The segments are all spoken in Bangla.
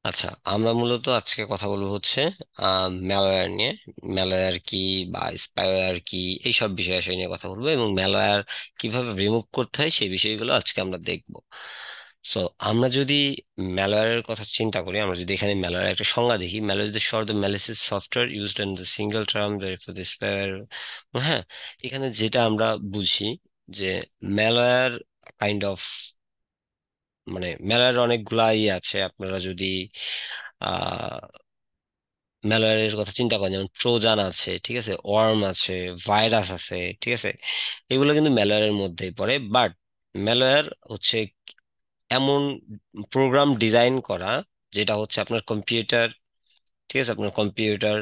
আচ্ছা, আমরা মূলত আজকে কথা বলবো হচ্ছে ম্যালওয়্যার নিয়ে। ম্যালওয়্যার কি বা স্পাইওয়্যার কি, এইসব বিষয় আসলে নিয়ে কথা বলবো, এবং ম্যালওয়্যার কিভাবে রিমুভ করতে হয় সেই বিষয়গুলো আজকে আমরা দেখবো। সো আমরা যদি ম্যালওয়্যারের কথা চিন্তা করি, আমরা যদি এখানে ম্যালওয়্যার একটা সংজ্ঞা দেখি, malware is the short the malicious software used in the single term for the spyware. হ্যাঁ, এখানে যেটা আমরা বুঝি যে ম্যালওয়্যার কাইন্ড অফ, মানে মেলার অনেকগুলা আছে। আপনারা যদি ম্যালওয়্যারের কথা চিন্তা করেন, যেমন ট্রোজান আছে, ঠিক আছে, ওয়ার্ম আছে, ভাইরাস আছে, ঠিক আছে, এগুলো কিন্তু ম্যালওয়্যারের মধ্যেই পড়ে। বাট ম্যালওয়্যার হচ্ছে এমন প্রোগ্রাম ডিজাইন করা যেটা হচ্ছে আপনার কম্পিউটার, ঠিক আছে, আপনার কম্পিউটার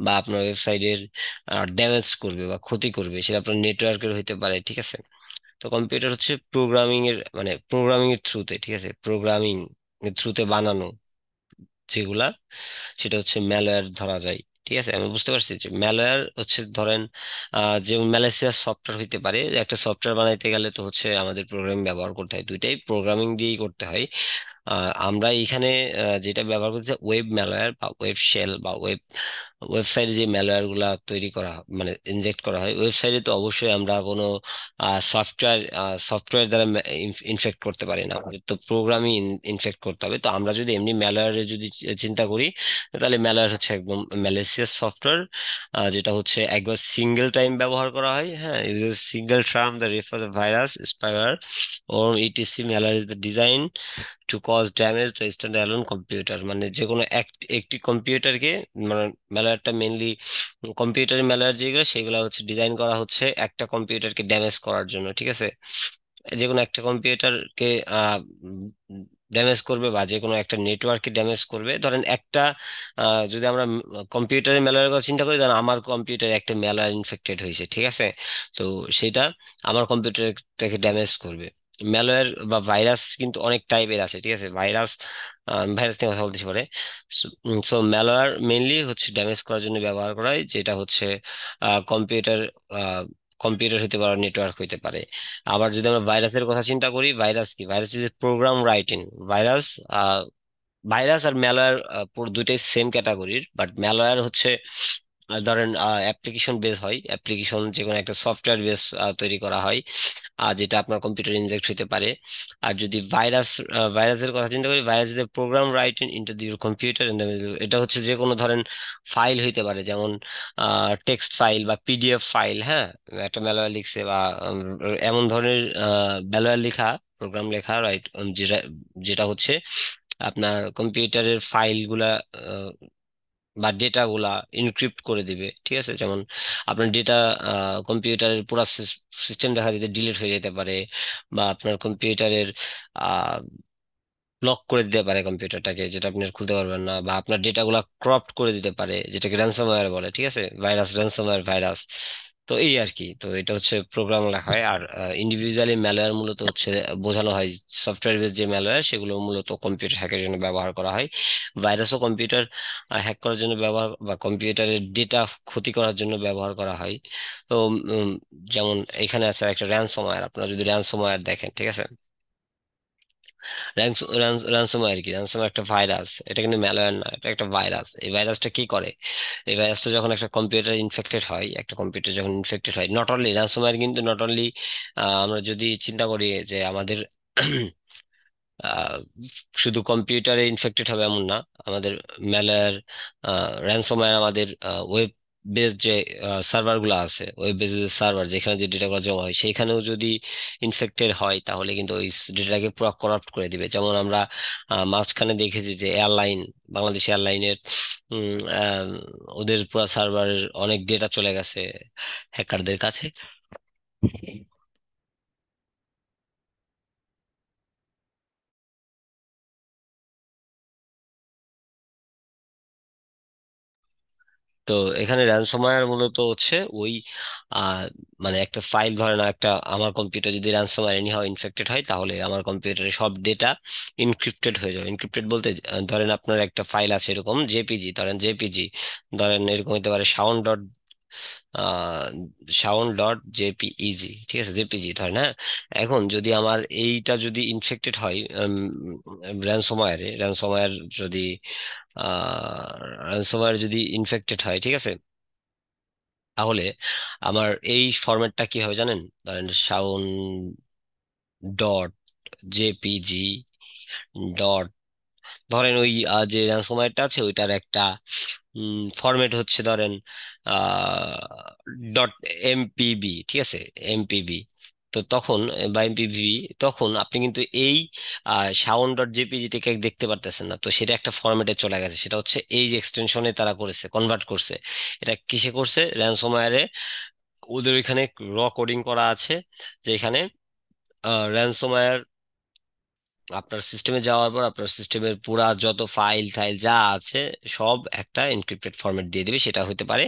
বা আপনার ওয়েবসাইটের ড্যামেজ করবে বা ক্ষতি করবে, সেটা আপনার নেটওয়ার্কের হইতে পারে, ঠিক আছে। তো কম্পিউটার হচ্ছে প্রোগ্রামিং এর, মানে প্রোগ্রামিং এর থ্রুতে, ঠিক আছে, প্রোগ্রামিং এর থ্রুতে বানানো যেগুলা, সেটা হচ্ছে ম্যালওয়্যার ধরা যায়। ঠিক আছে, আমি বুঝতে পারছি যে ম্যালওয়্যার হচ্ছে ধরেন যে ম্যালেসিয়াস সফটওয়্যার হইতে পারে। একটা সফটওয়্যার বানাইতে গেলে তো হচ্ছে আমাদের প্রোগ্রামিং ব্যবহার করতে হয়, দুইটাই প্রোগ্রামিং দিয়েই করতে হয়। আমরা এখানে যেটা ব্যবহার করছি ওয়েব ম্যালওয়্যার বা ওয়েব শেল বা ওয়েবসাইটে যে ম্যালওয়্যার গুলা তৈরি করা মানে ইনজেক্ট করা হয়, ওয়েবসাইটে তো অবশ্যই আমরা কোনো সফটওয়্যার সফটওয়্যার দ্বারা ইনফেক্ট করতে পারি না, আমাদের তো প্রোগ্রামই ইনফেক্ট করতে হবে। তো আমরা যদি এমনি ম্যালওয়্যারে যদি চিন্তা করি, তাহলে ম্যালওয়্যার হচ্ছে একদম ম্যালিসিয়াস সফটওয়্যার, যেটা হচ্ছে একবার সিঙ্গেল টাইম ব্যবহার করা হয়। হ্যাঁ, uses single term the refer the virus spyware or etc malware is the design to cause damage to stand alone computer, মানে যে কোনো একটি কম্পিউটারকে, মানে ম্যালওয়্যারটা মেনলি কম্পিউটারের ম্যালওয়্যার যেগুলো সেগুলো হচ্ছে ডিজাইন করা হচ্ছে একটা কম্পিউটারকে ড্যামেজ করার জন্য, ঠিক আছে। যে কোনো একটা কম্পিউটারকে ড্যামেজ করবে বা যে কোনো একটা নেটওয়ার্ককে ড্যামেজ করবে। ধরেন একটা যদি আমরা কম্পিউটারের ম্যালওয়্যারের কথা চিন্তা করি, ধরেন আমার কম্পিউটারে একটা ম্যালওয়্যার ইনফেক্টেড হয়েছে, ঠিক আছে। তো সেটা আমার কম্পিউটারটাকে ড্যামেজ করবে। ম্যালওয়্যার বা ভাইরাস কিন্তু অনেক টাইপের আছে, ঠিক আছে। ভাইরাস, ভাইরাস নিয়ে কথা বলতে পারে। সো ম্যালওয়্যার মেইনলি হচ্ছে ড্যামেজ করার জন্য ব্যবহার করা হয়, যেটা হচ্ছে কম্পিউটার কম্পিউটার হতে পারে, নেটওয়ার্ক হইতে পারে। আবার যদি আমরা ভাইরাসের কথা চিন্তা করি, ভাইরাস কি, virus is program writing. Virus virus আর ম্যালওয়্যার দুইটাই সেম ক্যাটাগরির, বাট ম্যালওয়্যার হচ্ছে ধরেন অ্যাপ্লিকেশন বেস হয়, অ্যাপ্লিকেশন যে কোনো একটা সফটওয়্যার বেস তৈরি করা হয়, আর যেটা আপনার কম্পিউটার ইনজেক্ট হতে পারে। আর যদি ভাইরাসের কথা চিন্তা করি, virus is program writing into the computer, এটা হচ্ছে যে কোনো ধরেন ফাইল হইতে পারে, যেমন টেক্সট ফাইল বা পিডিএফ ফাইল। হ্যাঁ, একটা ম্যালওয়্যার লিখছে বা এমন ধরনের ম্যালওয়্যার লেখা, প্রোগ্রাম লেখা, রাইট, যেটা যেটা হচ্ছে আপনার কম্পিউটারের ফাইলগুলা বা ডেটা গুলা ইনক্রিপ্ট করে দিবে, ঠিক আছে। যেমন আপনার ডেটা, কম্পিউটারের পুরো সিস্টেম দেখা যেতে ডিলিট হয়ে যেতে পারে, বা আপনার কম্পিউটারের লক করে দিতে পারে কম্পিউটারটাকে, যেটা আপনি আর খুলতে পারবেন না, বা আপনার ডেটা গুলা ক্রপ্ট করে দিতে পারে, যেটাকে র্যানসমওয়্যার বলে, ঠিক আছে, ভাইরাস, র্যানসমওয়্যার ভাইরাস। তো এই আর কি, তো এটা হচ্ছে প্রোগ্রাম লেখা হয়। আর ইন্ডিভিজুয়ালি ম্যালওয়্যার মূলত হচ্ছে বোঝানো হয়, সফটওয়্যার বেস যে ম্যালওয়্যার সেগুলো মূলত কম্পিউটার হ্যাকের জন্য ব্যবহার করা হয়। ভাইরাসও কম্পিউটার হ্যাক করার জন্য ব্যবহার, বা কম্পিউটারের ডেটা ক্ষতি করার জন্য ব্যবহার করা হয়। তো যেমন এখানে আছে একটা র্যানসমওয়্যার, আপনারা যদি র্যানসমওয়্যার দেখেন, ঠিক আছে, র্যানসমওয়্যার কি, র্যানসমওয়্যার একটা ভাইরাস, এটা কিন্তু ম্যালওয়্যার না, এটা একটা ভাইরাস। এই ভাইরাসটা কি করে, এই ভাইরাসটা যখন একটা কম্পিউটার ইনফেক্টেড হয়, একটা কম্পিউটার যখন ইনফেক্টেড হয়, নট অনলি র্যানসমওয়্যার, কিন্তু নট অনলি আমরা যদি চিন্তা করি যে আমাদের আহ, শুধু কম্পিউটারে ইনফেক্টেড হবে এমন না, আমাদের ম্যালওয়্যার, র্যানসমওয়্যার আমাদের ওয়েব বেস যে সার্ভার গুলো আছে, ওয়েব বেস সার্ভার যেখানে যে ডেটাগুলো জমা হয়, সেইখানেও যদি ইনফেক্টেড হয়, তাহলে কিন্তু ওই ডেটাটাকে পুরো করাপ্ট করে দিবে। যেমন আমরা মাঝখানে দেখেছি যে এয়ারলাইন, বাংলাদেশ এয়ারলাইনের ওদের পুরো সার্ভারের অনেক ডেটা চলে গেছে হ্যাকারদের কাছে। তো এখানে র্যানসমওয়্যার মূলত হচ্ছে ওই আহ, মানে একটা ফাইল, ধরে না একটা, আমার কম্পিউটার যদি র্যানসমওয়্যার এনি হাও ইনফেক্টেড হয়, তাহলে আমার কম্পিউটারে সব ডেটা ইনক্রিপ্টেড হয়ে যাবে। ইনক্রিপ্টেড বলতে ধরেন আপনার একটা ফাইল আছে এরকম জেপিজি, ধরেন জেপিজি, ধরেন এরকম হতে পারে শাওন ডট জেপিইজি, ঠিক আছে, জেপিজি ধরেন, হ্যাঁ। এখন যদি আমার এইটা যদি ইনফেক্টেড হয় র্যানসমওয়্যার যদি র্যানসমওয়্যার যদি ইনফেক্টেড হয়, ঠিক আছে, তাহলে আমার এই ফরম্যাটটা কি হবে জানেন? ধরেন শাওন ডট জেপিজি ডট, ধরেন ওই যে র্যানসমওয়্যারটা আছে ওইটার একটা ফরম্যাট হচ্ছে ধরেন ডট এমপিবি, ঠিক আছে, এমপিবি। তো তখন বা এমপিভি, তখন আপনি কিন্তু এই সাউন্ড ডট জেপিজিটাকে দেখতে পারতেছেন না। তো সেটা একটা ফরম্যাটে চলে গেছে, সেটা হচ্ছে এই যে এক্সটেনশনে তারা করেছে, কনভার্ট করছে। এটা কিসে করছে? র্যানসমওয়্যারে। ওদের ওইখানে র কোডিং করা আছে, যে এখানে র্যানসমওয়্যার আপনার সিস্টেমে যাওয়ার পর আপনার সিস্টেমের পুরা যত ফাইল টাইল যা আছে সব একটা এনক্রিপ্টেড ফরম্যাট দিয়ে দিবে। সেটা হতে পারে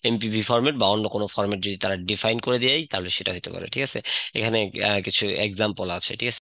এমপিভি ফরম্যাট বা অন্য কোনো ফরম্যাট যদি তারা ডিফাইন করে দেয় তাহলে সেটা হতে পারে, ঠিক আছে। এখানে কিছু এক্সাম্পল আছে, ঠিক আছে।